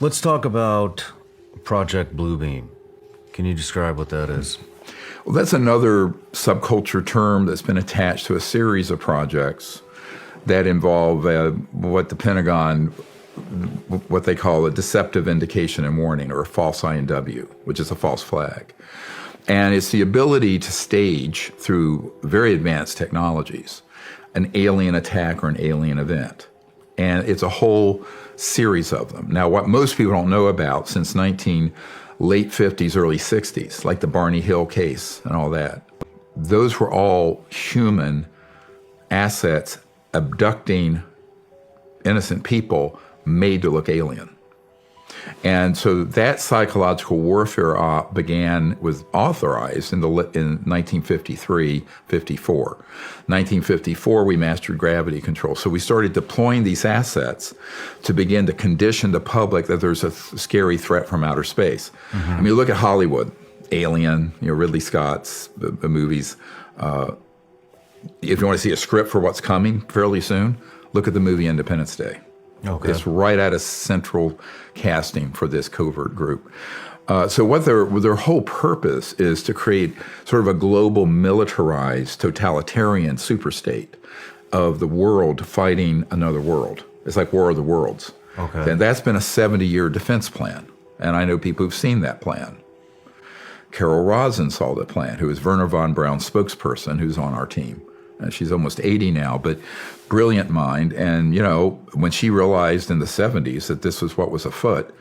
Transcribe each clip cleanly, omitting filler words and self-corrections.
Let's talk about Project Bluebeam. Can you describe what that is? Well, that's another subculture term that's been attached to a series of projects that involve what the Pentagon, what they call a deceptive indication and warning, or a false INW, which is a false flag. And it's the ability to stage, through very advanced technologies, an alien attack or an alien event. And it's a whole series of them. Now, what most people don't know about, since late 50s, early 60s, like the Barney Hill case and all that, those were all human assets abducting innocent people made to look alien. And so that psychological warfare was authorized in 1953, 54. 1954, we mastered gravity control. So we started deploying these assets to begin to condition the public that there's a scary threat from outer space. Mm-hmm. I mean, look at Hollywood, Alien, Ridley Scott's the movies. If you want to see a script for what's coming fairly soon, look at the movie Independence Day. Okay. It's right at a central casting for this covert group. So what their whole purpose is to create sort of a global militarized totalitarian superstate of the world fighting another world. It's like War of the Worlds. Okay. And that's been a 70-year defense plan. And I know people who've seen that plan. Carol Rosin saw the plan, who is Werner von Braun's spokesperson, who's on our team. She's almost 80 now, but brilliant mind. And, when she realized in the 70s that this was what was afoot,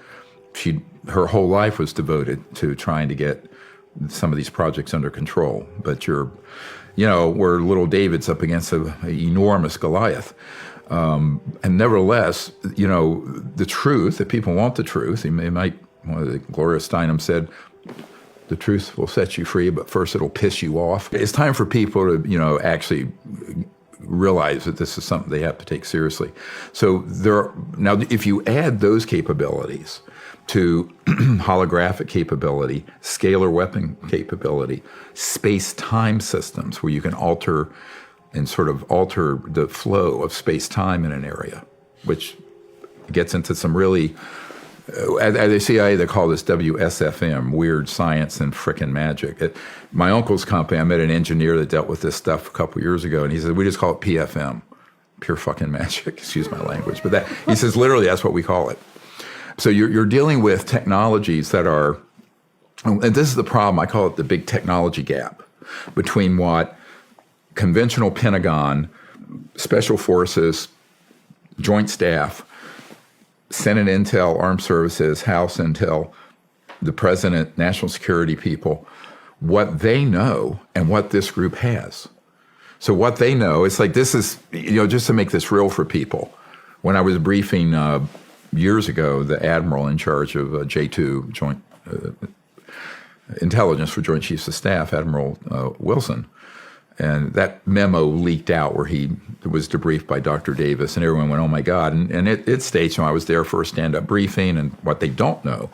her whole life was devoted to trying to get some of these projects under control. But we're little David's up against an enormous Goliath. And nevertheless, the truth, if people want the truth, Gloria Steinem said, the truth will set you free, but first it'll piss you off. It's time for people to, actually realize that this is something they have to take seriously. So now, if you add those capabilities to holographic capability, scalar weapon capability, space-time systems where you can alter the flow of space-time in an area, which gets into some really... At the CIA, they call this WSFM, weird science and frickin' magic. At my uncle's company, I met an engineer that dealt with this stuff a couple of years ago, and he said, we just call it PFM, pure fucking magic, excuse my language. But he says, literally, that's what we call it. So you're dealing with technologies that are, and this is the problem, I call it the big technology gap between what conventional Pentagon, Special Forces, Joint Staff, Senate Intel, Armed Services, House Intel, the President, National Security people, what they know and what this group has. So what they know, it's like this is, just to make this real for people. When I was briefing years ago, the admiral in charge of J2, Joint Intelligence for Joint Chiefs of Staff, Admiral Wilson, and that memo leaked out where he was debriefed by Dr. Davis, and everyone went, oh, my God. And it states, I was there for a stand-up briefing, and what they don't know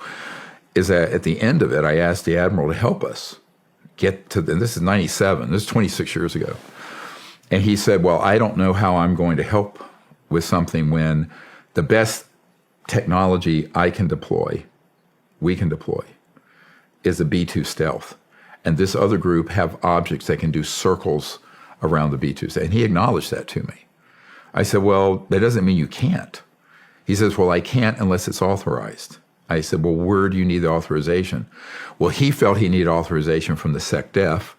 is that at the end of it, I asked the Admiral to help us get to, and this is 97, this is 26 years ago. And he said, well, I don't know how I'm going to help with something when the best technology we can deploy, is a B-2 stealth. And this other group have objects that can do circles around the B-2s. And he acknowledged that to me. I said, well, that doesn't mean you can't. He says, well, I can't unless it's authorized. I said, well, where do you need the authorization? Well, he felt he needed authorization from the SecDef,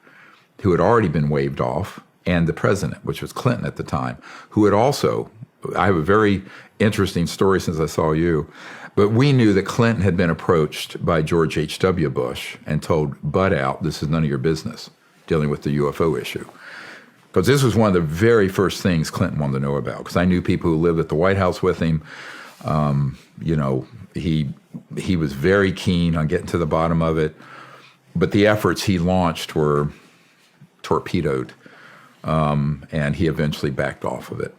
who had already been waived off, and the president, which was Clinton at the time, who had also, I have a very interesting story since I saw you, but we knew that Clinton had been approached by George H.W. Bush and told, butt out, this is none of your business, dealing with the UFO issue. Because this was one of the very first things Clinton wanted to know about, because I knew people who lived at the White House with him. He was very keen on getting to the bottom of it, but the efforts he launched were torpedoed, and he eventually backed off of it.